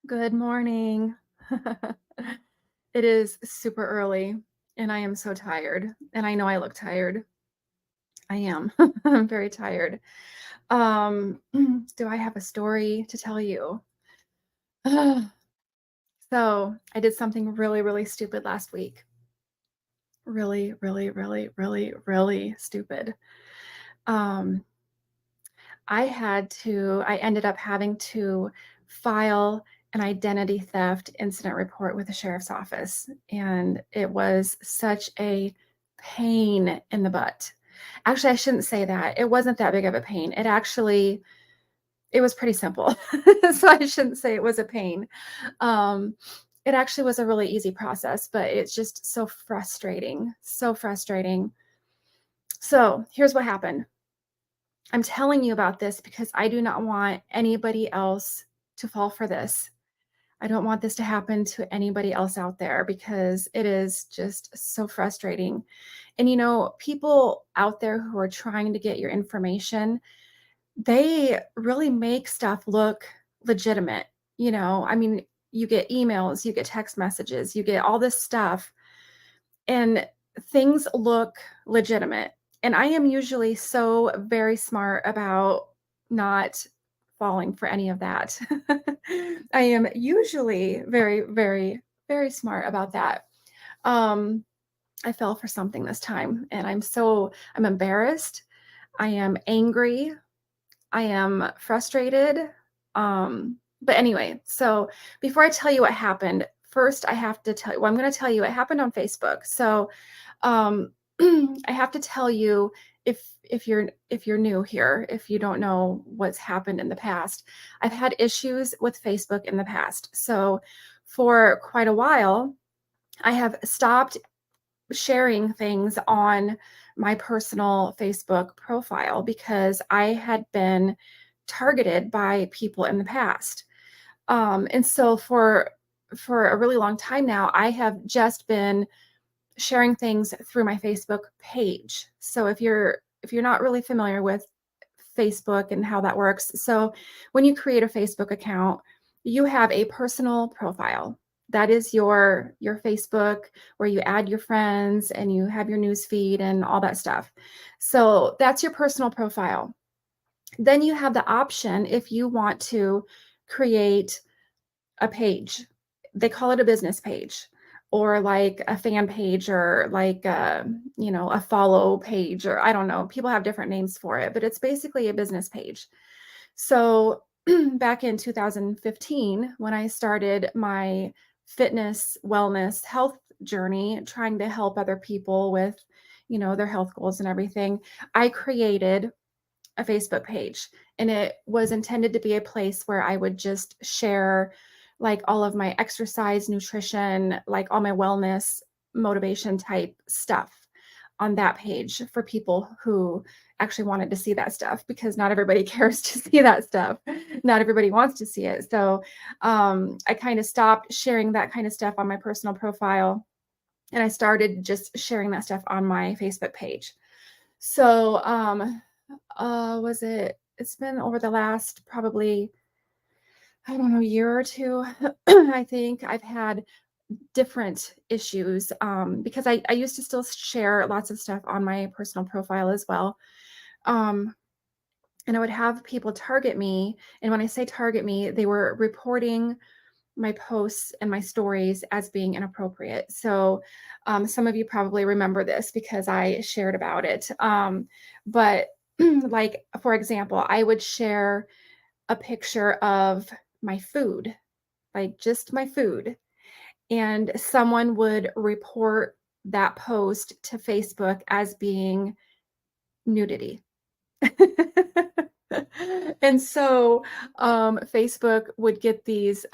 Good morning. It is super early and I am so tired. And I know I look tired. I am. I'm very tired. Do I have a story to tell you? So, I did something really, really stupid last week. Really, really, really, really, really stupid. Um, I ended up having to file an identity theft incident report with the sheriff's office, and it was such a pain in the butt. Actually, I shouldn't say that. It wasn't that big of a pain. It was pretty simple. So I shouldn't say it was a pain. Um, it actually was a really easy process, but it's just so frustrating, so frustrating. So, here's what happened. I'm telling you about this because I do not want anybody else to fall for this. I don't want this to happen to anybody else out there because it is just so frustrating. And people out there who are trying to get your information, they really make stuff look legitimate. I mean, you get emails, you get text messages, you get all this stuff, and things look legitimate. And I am usually so very smart about not falling for any of that. I am usually very, very, very smart about that. Um, I fell for something this time and I'm embarrassed. I am angry. I am frustrated. But anyway, so before I tell you what happened, first I have to tell you, well, I'm going to tell you it happened on Facebook. So, um, I have to tell you if you're new here, if you don't know what's happened in the past, I've had issues with Facebook in the past. So, for quite a while, I have stopped sharing things on my personal Facebook profile because I had been targeted by people in the past. And so for a really long time now, I have just been sharing things through my Facebook page. So if you're not really familiar with Facebook and how that works, so when you create a Facebook account, you have a personal profile. That is your Facebook where you add your friends and you have your news feed and all that stuff. So that's your personal profile. Then you have the option if you want to create a page. They call it a business page or like a fan page or like a follow page, or I don't know. People have different names for it, but it's basically a business page. So back in 2015, when I started my fitness, wellness, health journey, trying to help other people with, their health goals and everything, I created a Facebook page, and it was intended to be a place where I would just share like all of my exercise, nutrition, like all my wellness, motivation type stuff on that page for people who actually wanted to see that stuff, because not everybody cares to see that stuff. Not everybody wants to see it. So I kind of stopped sharing that kind of stuff on my personal profile, and I started just sharing that stuff on my Facebook page. So it's been over the last probably, I don't know, year or two. I think I've had different issues because I used to still share lots of stuff on my personal profile as well. Um, and I would have people target me. And when I say target me, they were reporting my posts and my stories as being inappropriate. So some of you probably remember this because I shared about it. But like, for example, I would share a picture of my food, like just my food, and someone would report that post to Facebook as being nudity. And so, Facebook would get these,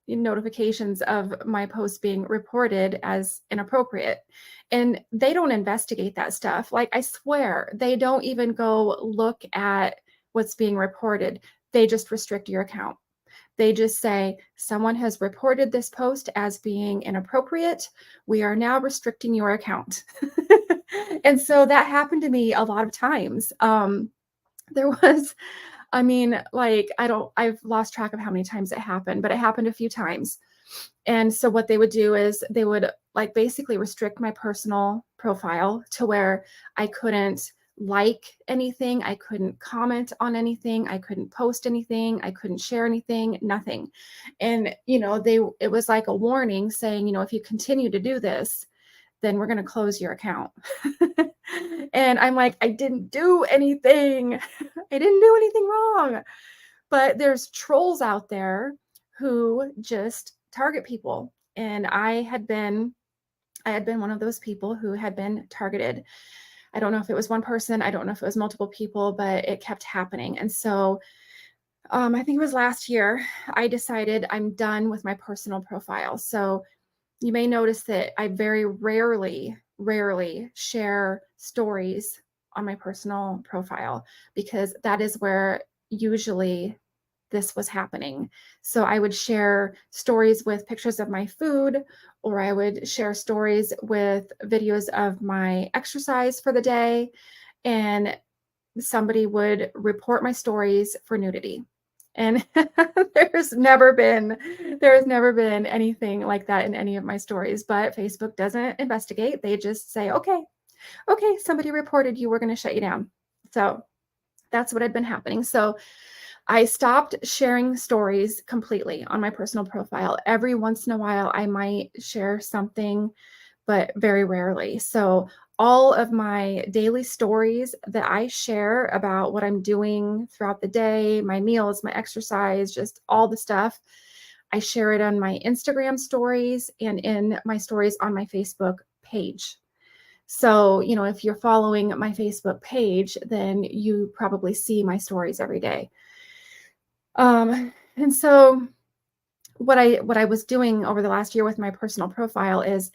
notifications of my post being reported as inappropriate, and they don't investigate that stuff. Like, I swear, they don't even go look at what's being reported. They just restrict your account. They just say, "Someone has reported this post as being inappropriate. We are now restricting your account." And so that happened to me a lot of times. There was I mean, like, I've lost track of how many times it happened, but it happened a few times. And so what they would do is they would like basically restrict my personal profile to where I couldn't like anything, I couldn't comment on anything, I couldn't post anything, I couldn't share anything, nothing. And it was like a warning saying, if you continue to do this, then we're going to close your account. And I'm like, I didn't do anything. I didn't do anything wrong. But there's trolls out there who just target people. And I had been one of those people who had been targeted. I don't know if it was one person, I don't know if it was multiple people, but it kept happening. And so I think it was last year, I decided I'm done with my personal profile. So you may notice that I very rarely share stories on my personal profile because that is where usually this was happening. So I would share stories with pictures of my food, or I would share stories with videos of my exercise for the day, and somebody would report my stories for nudity. And there has never been anything like that in any of my stories, but Facebook doesn't investigate. They just say, okay, somebody reported you, we're going to shut you down. So that's what had been happening. So I stopped sharing stories completely on my personal profile. Every once in a while, I might share something, but very rarely. So all of my daily stories that I share about what I'm doing throughout the day, my meals, my exercise, just all the stuff, I share it on my Instagram stories and in my stories on my Facebook page. So, if you're following my Facebook page, then you probably see my stories every day. And so what I was doing over the last year with my personal profile is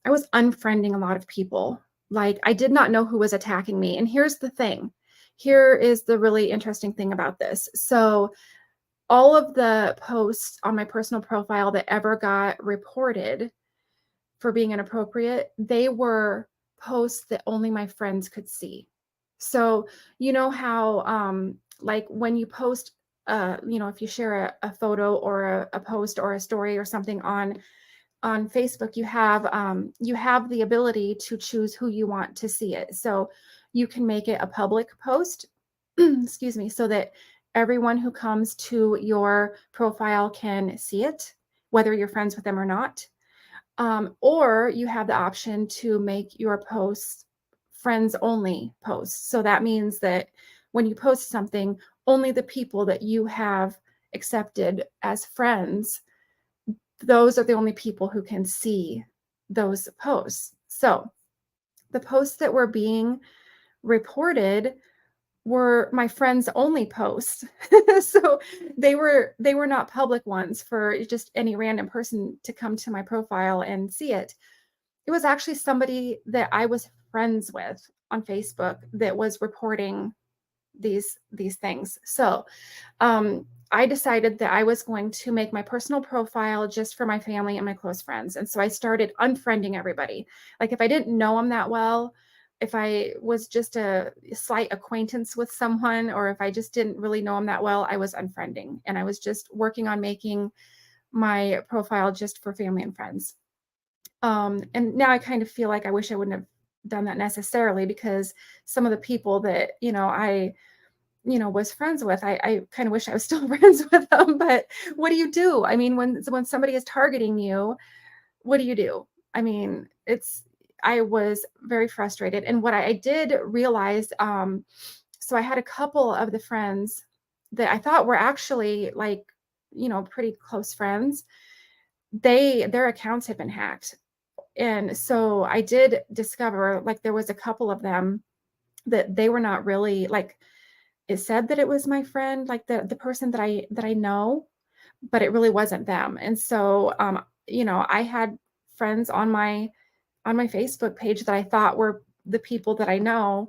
I was unfriending a lot of people. Like, I did not know who was attacking me. And here's the thing. Here is the really interesting thing about this. So all of the posts on my personal profile that ever got reported for being inappropriate, they were posts that only my friends could see. So, you know how like when you post if you share a photo or a post or a story or something on Facebook, you have the ability to choose who you want to see it. So you can make it a public post, excuse me, so that everyone who comes to your profile can see it, whether you're friends with them or not. Or you have the option to make your posts friends only posts. So that means that when you post something, only the people that you have accepted as friends, those are the only people who can see those posts. So the posts that were being reported were my friends only posts. So they were not public ones for just any random person to come to my profile and see it. It was actually somebody that I was friends with on Facebook that was reporting these things. So I decided that I was going to make my personal profile just for my family and my close friends. And so I started unfriending everybody. Like, if I didn't know them that well, if I was just a slight acquaintance with someone, or if I just didn't really know them that well, I was unfriending. And I was just working on making my profile just for family and friends. And now I kind of feel like I wish I wouldn't have done that necessarily, because some of the people that, I was friends with, I kind of wish I was still friends with them. But what do you do? I mean, when somebody is targeting you, what do you do? I mean, I was very frustrated. And what I did realize, so I had a couple of the friends that I thought were actually like, pretty close friends. Their accounts had been hacked. And so I did discover, like, there was a couple of them that they were not really like, it said that it was my friend, like the person that I know, but it really wasn't them. And so I had friends on my Facebook page that I thought were the people that I know,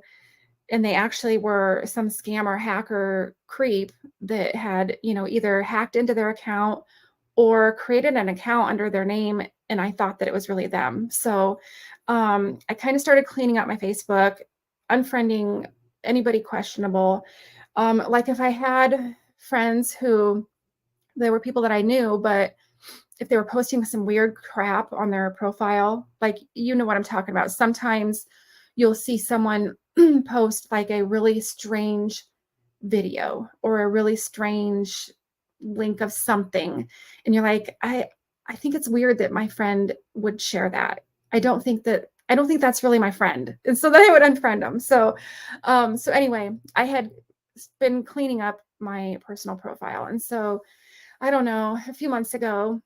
and they actually were some scammer hacker creep that had, either hacked into their account or created an account under their name, and I thought that it was really them. So I kind of started cleaning up my Facebook, unfriending anybody questionable. Like if I had friends who, they were people that I knew, but if they were posting some weird crap on their profile, like, you know what I'm talking about. Sometimes you'll see someone post like a really strange video or a really strange link of something. And you're like, I think it's weird that my friend would share that. I don't think that's really my friend. And so then I would unfriend them. So anyway, I had been cleaning up my personal profile. And so I don't know, a few months ago,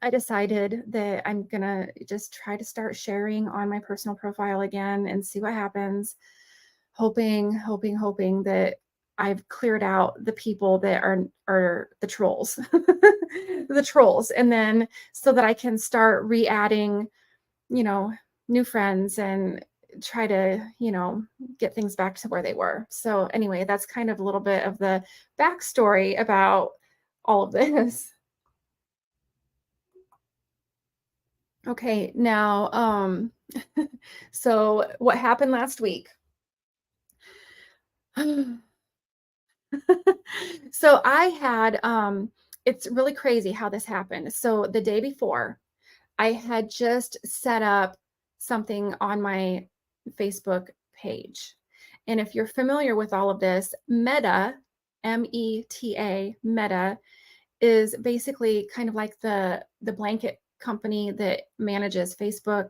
I decided that I'm gonna just try to start sharing on my personal profile again and see what happens. Hoping that I've cleared out the people that are the trolls, the trolls, and then so that I can start re-adding, you know, new friends and try to, get things back to where they were. So anyway, that's kind of a little bit of the backstory about all of this. Okay, now, so what happened last week? So I had, it's really crazy how this happened. So the day before, I had just set up something on my Facebook page. And if you're familiar with all of this, Meta, Meta, Meta is basically kind of like the blanket company that manages Facebook.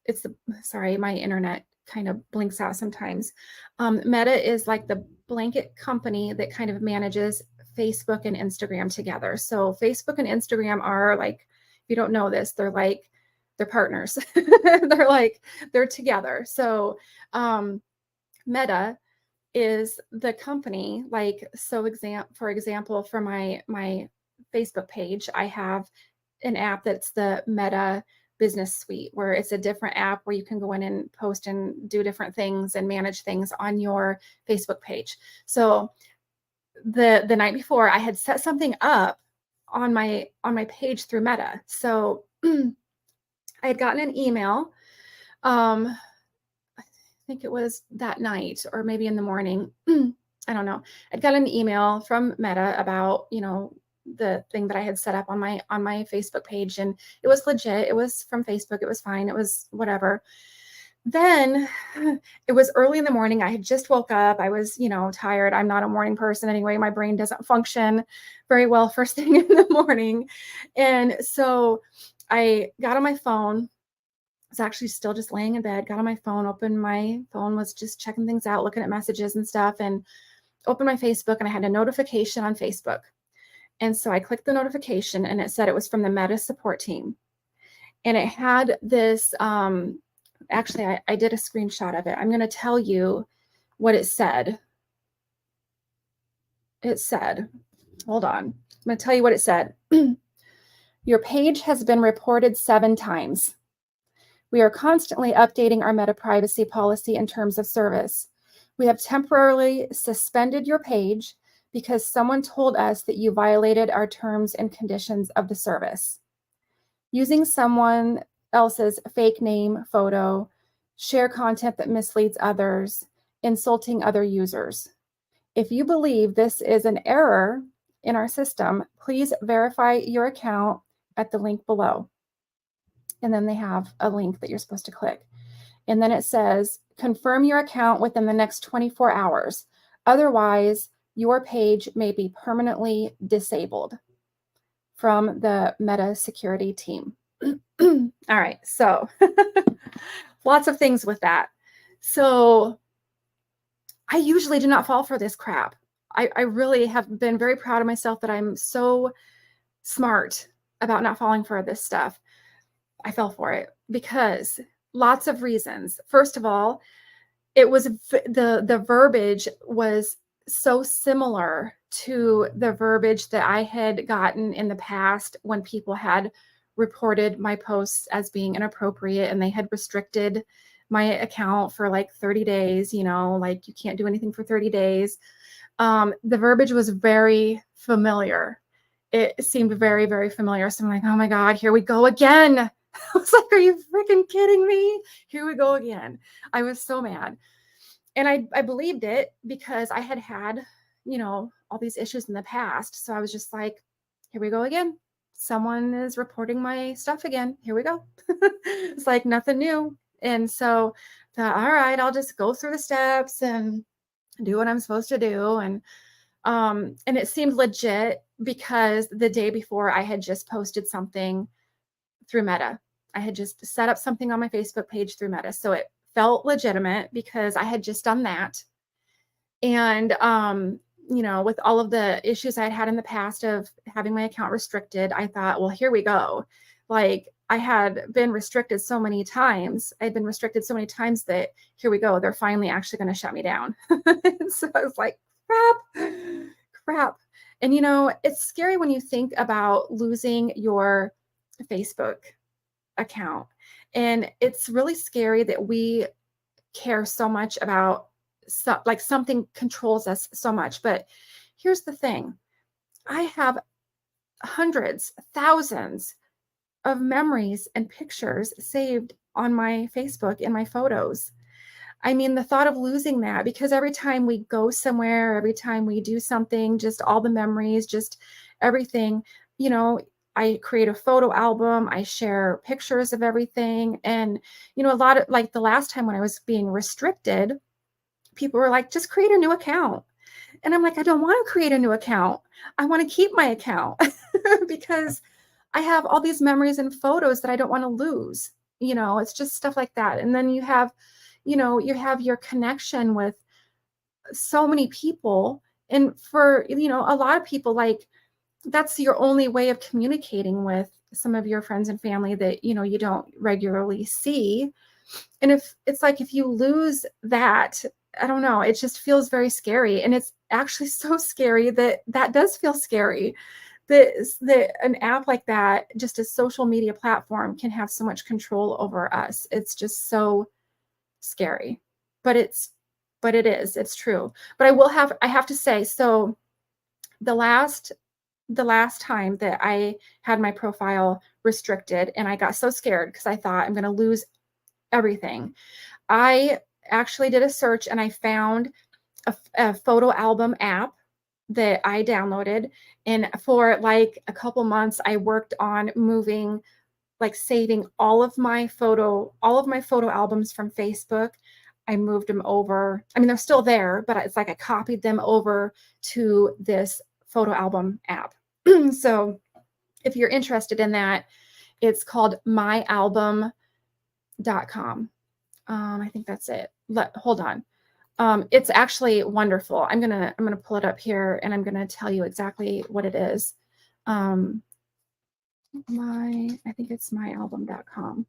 It's the, sorry, my internet kind of blinks out sometimes. Meta is like the blanket company that kind of manages Facebook and Instagram together. So Facebook and Instagram are like, if you don't know this, they're partners. They're together. So Meta is the company, like, so for example, for my Facebook page, I have an app that's the Meta Business Suite, where it's a different app where you can go in and post and do different things and manage things on your Facebook page. So the night before, I had set something up on my page through Meta. So I had gotten an email. I think it was that night or maybe in the morning. I don't know. I'd got an email from Meta about, the thing that I had set up on my Facebook page, and it was legit. It was from Facebook. It was fine. It was whatever. Then it was early in the morning. I had just woke up. I was, tired. I'm not a morning person anyway. My brain doesn't function very well first thing in the morning. And so I got on my phone. I was actually still just laying in bed, got on my phone, opened my phone, was just checking things out, looking at messages and stuff, and opened my Facebook, and I had a notification on Facebook. And so I clicked the notification, and it said it was from the Meta support team. And it had this, actually, I did a screenshot of it. I'm going to tell you what it said. It said, hold on. I'm going to tell you what it said. Your page has been reported 7 times. We are constantly updating our meta privacy policy and terms of service. We have temporarily suspended your page because someone told us that you violated our terms and conditions of the service. Using someone else's fake name, photo, share content that misleads others, insulting other users. If you believe this is an error in our system, please verify your account at the link below. And then they have a link that you're supposed to click. And then it says, confirm your account within the next 24 hours. Otherwise, your page may be permanently disabled from the Meta security team. All right, so lots of things with that. So I usually do not fall for this crap. I really have been very proud of myself that I'm so smart about not falling for this stuff. I fell for it because lots of reasons. First of all, it was the verbiage was so similar to the verbiage that I had gotten in the past when people had reported my posts as being inappropriate, and they had restricted my account for like 30 days, like you can't do anything for 30 days. The verbiage was very familiar. It seemed very, very familiar. So I'm like, oh my God, here we go again. I was like, are you freaking kidding me? Here we go again. I was so mad. And I believed it because I had all these issues in the past. So I was just like, here we go again. Someone is reporting my stuff again. Here we go. It's like nothing new. And so I thought, all right, I'll just go through the steps and do what I'm supposed to do. And it seemed legit because the day before I had just posted something through Meta. I had just set up something on my Facebook page through Meta. So it felt legitimate because I had just done that. And, with all of the issues I'd had in the past of having my account restricted, I thought, well, here we go. Like I had been restricted so many times. I'd been restricted so many times that here we go. They're finally actually going to shut me down. So I was like, crap. And, it's scary when you think about losing your Facebook account. And it's really scary that we care so much about like something controls us so much. But here's the thing. I have hundreds, thousands of memories and pictures saved on my Facebook and my photos. I mean, the thought of losing that, because every time we go somewhere, every time we do something, just all the memories, just everything, I create a photo album, I share pictures of everything. And, a lot of like the last time when I was being restricted, people were like, just create a new account. And I'm like, I don't want to create a new account. I want to keep my account because I have all these memories and photos that I don't want to lose. It's just stuff like that. And then you have your connection with so many people. And for, a lot of people, like that's your only way of communicating with some of your friends and family that, you don't regularly see. And if it's like, if you lose that, I don't know, it just feels very scary. And it's actually so scary that does feel scary that an app like that, just a social media platform, can have so much control over us. It's just so scary, but it's true. But I have to say, so the last time that I had my profile restricted and I got so scared because I thought I'm going to lose everything, I actually did a search and I found a photo album app that I downloaded. And for like a couple months, I worked on moving, like saving all of my photo albums from Facebook. I moved them over. I mean, they're still there, but it's like I copied them over to this photo album app. So if you're interested in that, it's called myalbum.com. I think that's it. Hold on. It's actually wonderful. I'm gonna pull it up here and I'm gonna tell you exactly what it is. I think it's myalbum.com.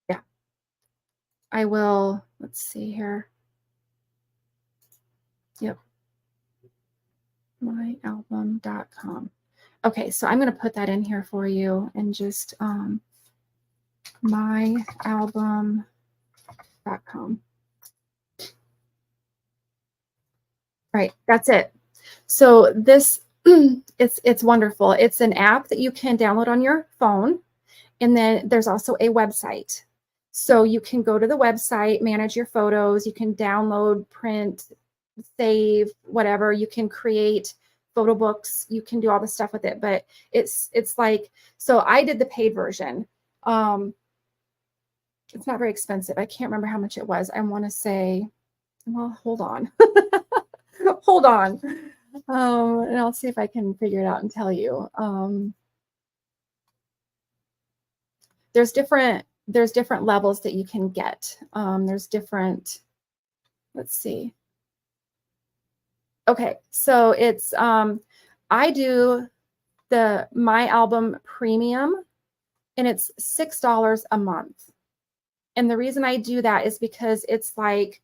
Yeah, I will. Let's see here. Yep, myalbum.com. Okay, so I'm gonna put that in here for you and just myalbum.com. Right, that's it. So this it's wonderful. It's an app that you can download on your phone, and then there's also a website. So you can go to the website, manage your photos, you can download, print, save, whatever. You can create photo books, you can do all the stuff with it, but it's like, so I did the paid version. It's not very expensive. I can't remember how much it was. I want to say, well, hold on. Hold on. And I'll see if I can figure it out and tell you. There's different levels that you can get. There's different, let's see. Okay, so it's I do the My Album Premium, and it's $6 a month. And the reason I do that is because it's like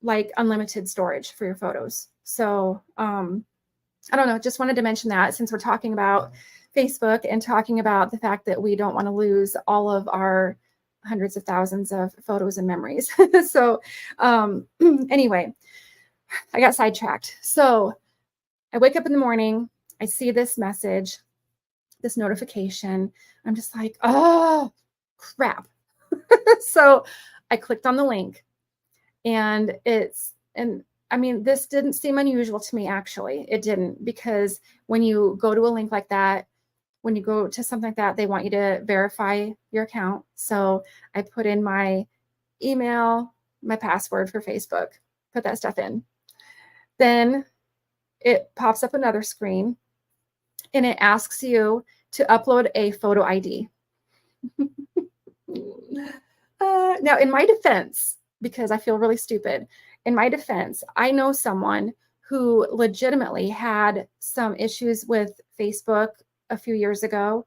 unlimited storage for your photos. So I don't know, just wanted to mention that since we're talking about Facebook and talking about the fact that we don't want to lose all of our hundreds of thousands of photos and memories. So anyway, I got sidetracked. So I wake up in the morning, I see this message, this notification. I'm just like, oh, crap. So I clicked on the link, and and I mean, this didn't seem unusual to me, actually. It didn't, because when you go to a link like that, when you go to something like that, they want you to verify your account. So I put in my email, my password for Facebook, put that stuff in. Then it pops up another screen and it asks you to upload a photo ID. Now, in my defense, because I feel really stupid, in my defense, I know someone who legitimately had some issues with Facebook a few years ago.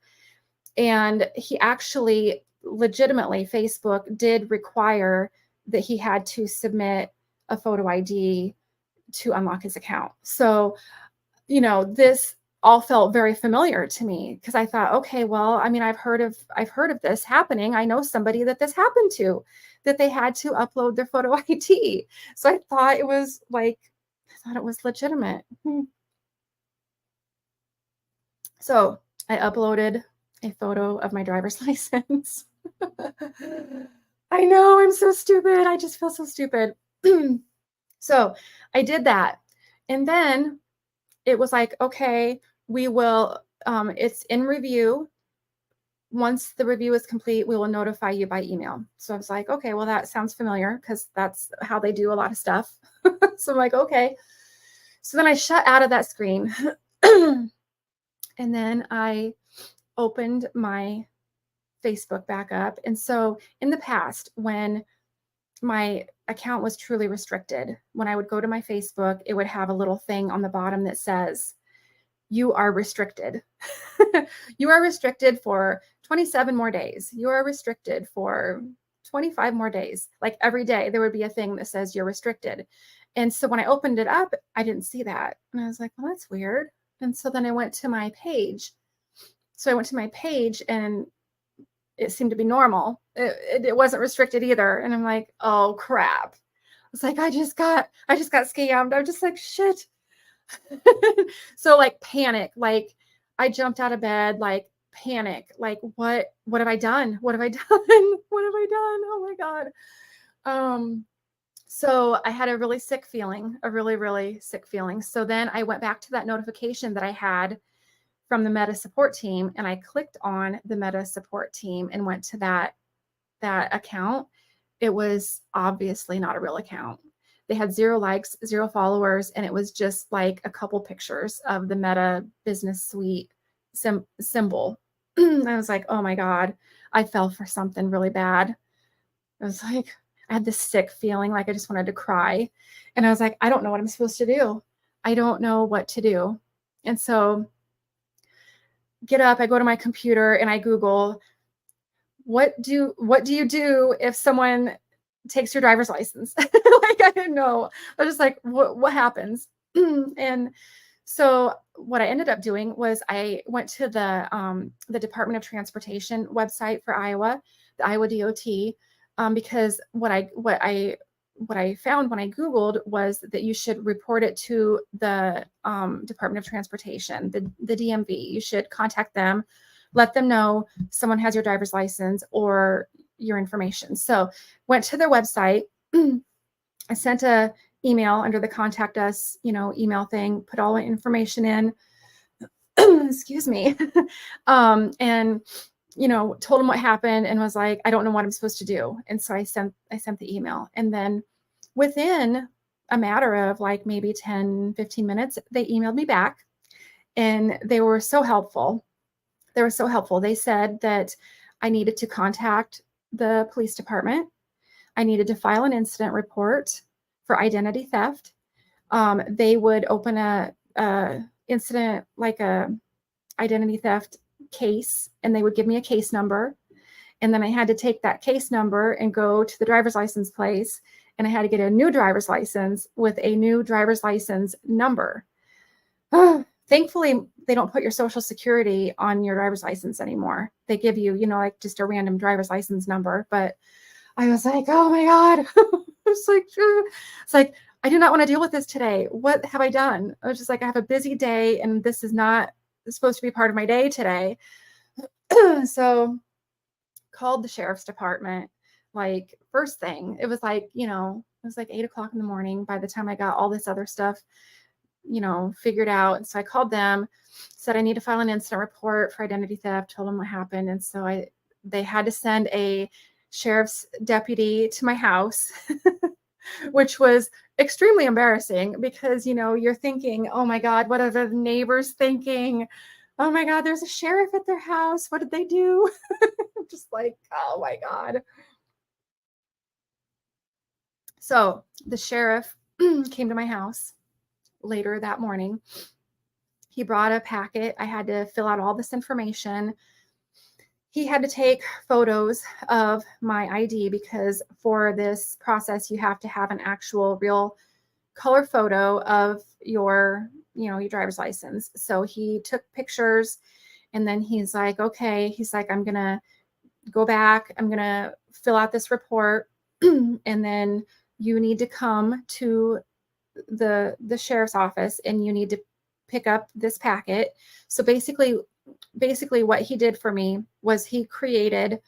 And he actually, legitimately, Facebook did require that he had to submit a photo ID to unlock his account. So, this all felt very familiar to me, because I thought, okay, well, I mean, I've heard of this happening. I know somebody that this happened to, that they had to upload their photo ID. So I thought it was legitimate. So I uploaded a photo of my driver's license. I know, I'm so stupid. I just feel so stupid. So I did that. And then it was like, okay, we will, it's in review. Once the review is complete, we will notify you by email. So I was like, okay, well, that sounds familiar, because that's how they do a lot of stuff. So I'm like, okay. So then I shut out of that screen. And then I opened my Facebook back up. And so in the past, when my account was truly restricted, when I would go to my Facebook, it would have a little thing on the bottom that says, "You are restricted." You are restricted for 27 more days. You are restricted for 25 more days. Like every day, there would be a thing that says you're restricted. And so when I opened it up, I didn't see that. And I was like, well, that's weird. And so then I went to my page. So I went to my page and it seemed to be normal. It wasn't restricted either. And I'm like, oh crap. I was like, I just got scammed. I'm just like, shit. So like panic, like I jumped out of bed, like panic, like what have I done? What have I done? What have I done? Oh my God. So I had a really sick feeling, a really, really sick feeling. So then I went back to that notification that I had from the Meta support team, and I clicked on the Meta support team and went to that account. It was obviously not a real account. They had 0 likes, 0 followers, and it was just like a couple pictures of the Meta Business Suite symbol. I was like, oh my God, I fell for something really bad. I was like, I had this sick feeling, like I just wanted to cry. And I was like, I don't know what I'm supposed to do. I don't know what to do. And so I go to my computer and I Google, what do you do if someone takes your driver's license? Like, I didn't know. I was just like, what happens? And so what I ended up doing was I went to the Department of Transportation website for Iowa, the Iowa DOT, because what I found when I Googled was that you should report it to the Department of Transportation, the DMV. You should contact them, let them know someone has your driver's license or your information. So went to their website. I sent a email under the contact us, email thing, put all the information in. Excuse me. And told them what happened and was like, I don't know what I'm supposed to do. And so I sent the email. And then within a matter of like maybe 10, 15 minutes, they emailed me back, and they were so helpful. They said that I needed to contact the police department. I needed to file an incident report for identity theft. They would open a incident, like a identity theft case, and they would give me a case number. And then I had to take that case number and go to the driver's license place, and I had to get a new driver's license with a new driver's license number. Thankfully, they don't put your social security on your driver's license anymore. They give you, like just a random driver's license number. But I was like, oh my God. It's like, I do not want to deal with this today. What have I done? I was just like, I have a busy day, and this is not supposed to be part of my day today. So called the sheriff's department. Like first thing, it was like, It was like 8 o'clock in the morning by the time I got all this other stuff, figured out. And so I called them, said I need to file an incident report for identity theft, told them what happened. And so they had to send a sheriff's deputy to my house, which was extremely embarrassing because, you're thinking, oh my God, what are the neighbors thinking? Oh my God, there's a sheriff at their house. What did they do? Just like, oh my God. So the sheriff came to my house later that morning. He brought a packet. I had to fill out all this information. He had to take photos of my ID because for this process, you have to have an actual real color photo of your driver's license. So he took pictures and then he's like, okay, he's like, I'm going to go back. I'm going to fill out this report. And then you need to come to the sheriff's office and you need to pick up this packet. So basically what he did for me was he created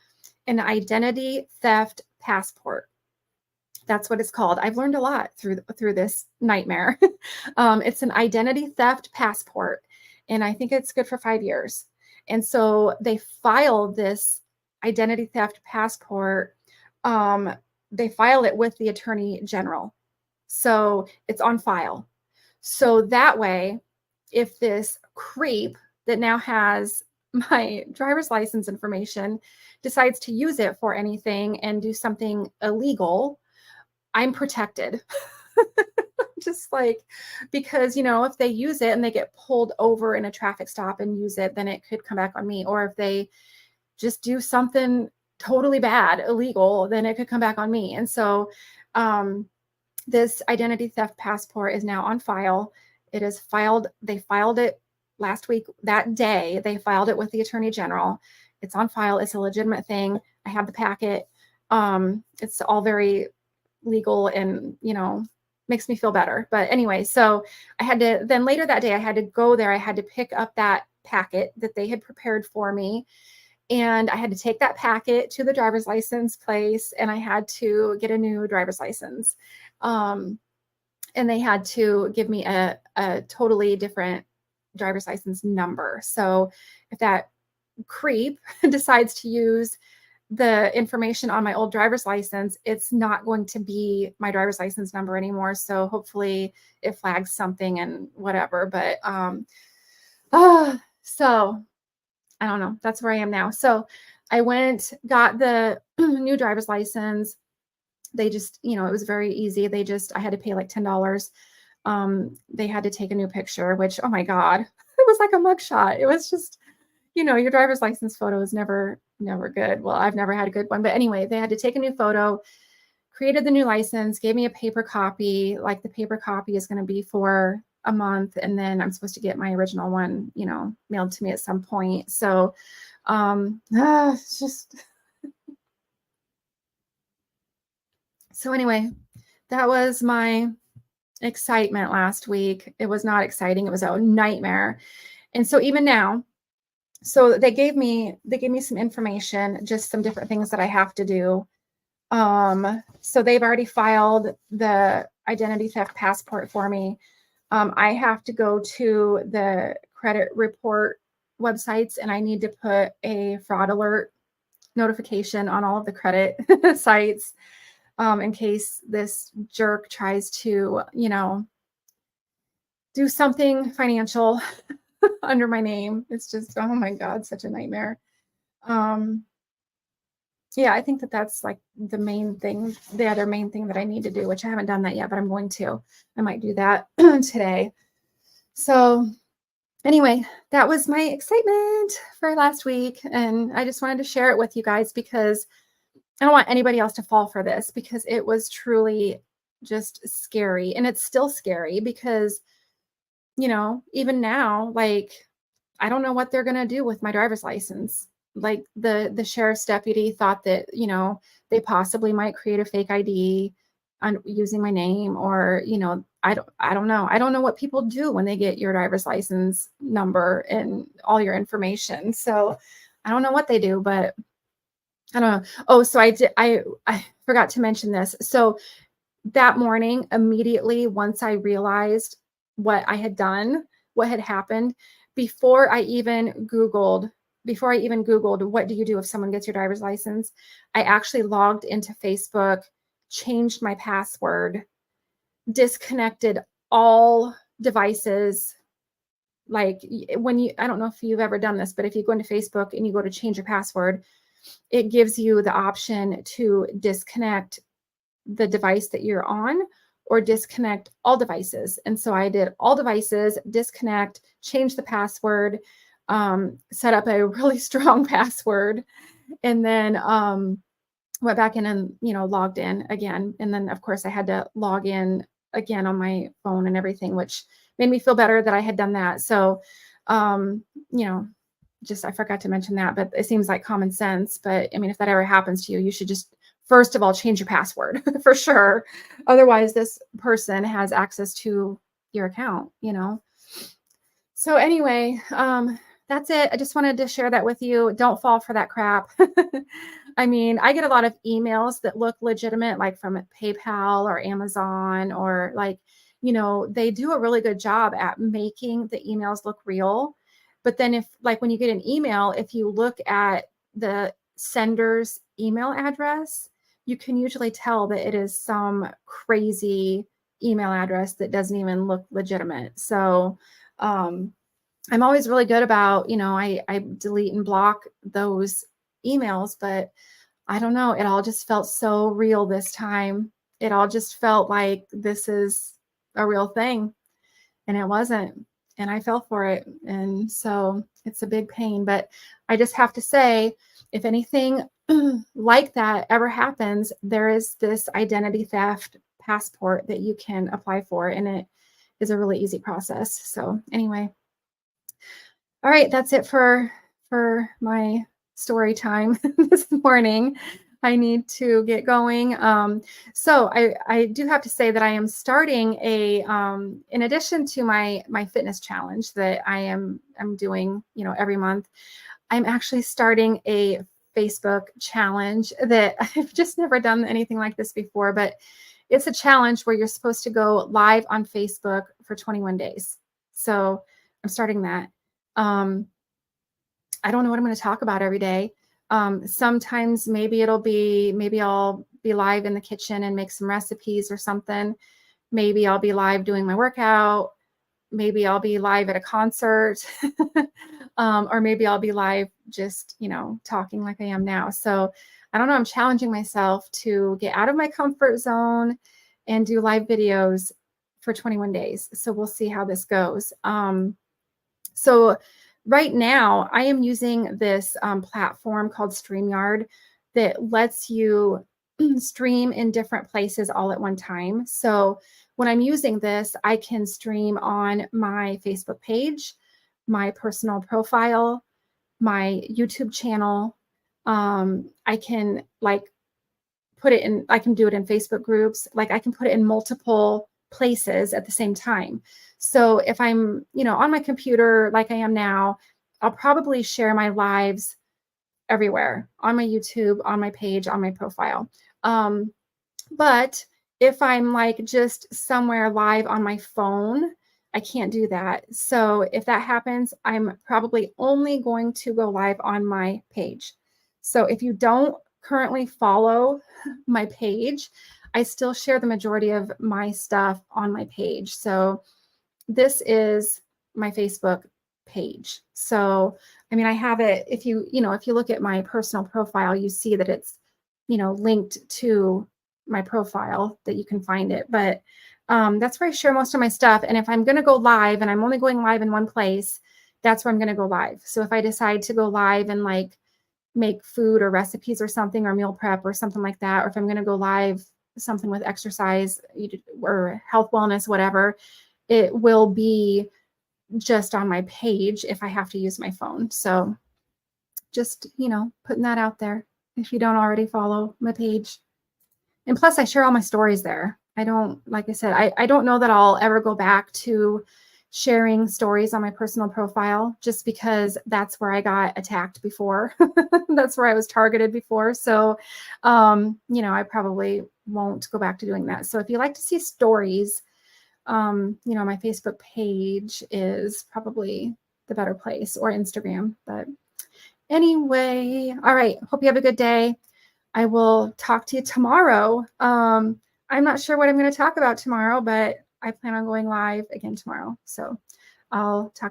an identity theft passport. That's what it's called. I've learned a lot through this nightmare. It's an identity theft passport, and I think it's good for 5 years. And so they filed this identity theft passport. They file it with the Attorney General, so it's on file. So that way, if this creep that now has my driver's license information decides to use it for anything and do something illegal, I'm protected. Just like, because, if they use it and they get pulled over in a traffic stop and use it, then it could come back on me. Or if they just do something totally bad, illegal, then it could come back on me. And so this identity theft passport is now on file. It is filed. They filed it last week. That day, they filed it with the Attorney General. It's on file. It's a legitimate thing. I have the packet. It's all very legal and, makes me feel better. But anyway, so then later that day, I had to go there. I had to pick up that packet that they had prepared for me. And I had to take that packet to the driver's license place and I had to get a new driver's license. And they had to give me a totally different driver's license number. So if that creep decides to use the information on my old driver's license, it's not going to be my driver's license number anymore. So hopefully it flags something and whatever. But so I don't know. That's where I am now. So I got the new driver's license. They just, it was very easy. I had to pay like $10. They had to take a new picture, which, oh my God, it was like a mugshot. It was just, your driver's license photo is never good. Well, I've never had a good one, but anyway, they had to take a new photo, created the new license, gave me a paper copy. Like the paper copy is going to be for a month. And then I'm supposed to get my original one, mailed to me at some point. So, it's just, so anyway, that was my excitement last week. It was not exciting. It was a nightmare. And so even now, so they gave me some information, just some different things that I have to do. So they've already filed the identity theft passport for me. I have to go to the credit report websites and I need to put a fraud alert notification on all of the credit sites in case this jerk tries to, do something financial under my name. It's just, oh my God, such a nightmare. Yeah, I think that's like the other main thing that I need to do, which I haven't done that yet, but I'm going to. I might do that today. So anyway, that was my excitement for last week. And I just wanted to share it with you guys because I don't want anybody else to fall for this because it was truly just scary. And it's still scary because, even now, like, I don't know what they're going to do with my driver's license. Like the sheriff's deputy thought that, they possibly might create a fake ID using my name or, I don't know. I don't know what people do when they get your driver's license number and all your information. So I don't know what they do, but I don't know. Oh, so I forgot to mention this. So that morning, immediately, once I realized what I had done, what had happened, before I even Googled, what do you do if someone gets your driver's license, I actually logged into Facebook, changed my password, disconnected all devices. Like when you, I don't know if you've ever done this, but if you go into Facebook and you go to change your password, it gives you the option to disconnect the device that you're on or disconnect all devices. And so I did all devices, disconnect, change the password, set up a really strong password, and then went back in and, logged in again. And then, of course, I had to log in again on my phone and everything, which made me feel better that I had done that. So, um, you know, just I forgot to mention that, but it seems like common sense. But I mean, if that ever happens to you, you should just first of all change your password for sure. Otherwise, this person has access to your account. So anyway, that's it. I just wanted to share that with you. Don't fall for that crap. I mean, I get a lot of emails that look legitimate, like from PayPal or Amazon, or like, they do a really good job at making the emails look real. But then if like when you get an email, if you look at the sender's email address, you can usually tell that it is some crazy email address that doesn't even look legitimate. So, I'm always really good about, I delete and block those emails, but I don't know. It all just felt so real this time. It all just felt like this is a real thing, and it wasn't. And I fell for it. And so it's a big pain. But I just have to say, if anything like that ever happens, there is this identity theft passport that you can apply for, and it is a really easy process. So anyway, all right, that's it for my story time this morning. I need to get going. So I do have to say that I am starting in addition to my fitness challenge that I'm doing, every month. I'm actually starting a Facebook challenge that I've just never done anything like this before, but it's a challenge where you're supposed to go live on Facebook for 21 days. So I'm starting that. I don't know what I'm going to talk about every day. Sometimes maybe I'll be live in the kitchen and make some recipes or something. Maybe I'll be live doing my workout. Maybe I'll be live at a concert. Or maybe I'll be live just, talking like I am now. So I don't know. I'm challenging myself to get out of my comfort zone and do live videos for 21 days. So we'll see how this goes. So right now I am using this platform called StreamYard that lets you stream in different places all at one time. So when I'm using this, I can stream on my Facebook page, my personal profile, my YouTube channel. I can I can do it in Facebook groups. Like I can put it in multiple places at the same time. So if I'm, on my computer like I am now, I'll probably share my lives everywhere on my YouTube, on my page, on my profile. But if I'm like just somewhere live on my phone, I can't do that. So if that happens, I'm probably only going to go live on my page. So if you don't currently follow my page, I still share the majority of my stuff on my page. So this is my Facebook page. So, I mean, I have it, if you look at my personal profile, you see that it's, linked to my profile that you can find it. But that's where I share most of my stuff. And if I'm going to go live and I'm only going live in one place, that's where I'm going to go live. So if I decide to go live and like make food or recipes or something, or meal prep or something like that, or if I'm going to go live something with exercise or health, wellness, whatever, it will be just on my page if I have to use my phone. So just, putting that out there if you don't already follow my page. And plus I share all my stories there. I don't, like I said, I don't know that I'll ever go back to sharing stories on my personal profile just because that's where I got attacked before. That's where I was targeted before. So, I probably won't go back to doing that. So if you like to see stories, my Facebook page is probably the better place, or Instagram. But anyway, all right. Hope you have a good day. I will talk to you tomorrow. I'm not sure what I'm going to talk about tomorrow, but I plan on going live again tomorrow. So I'll talk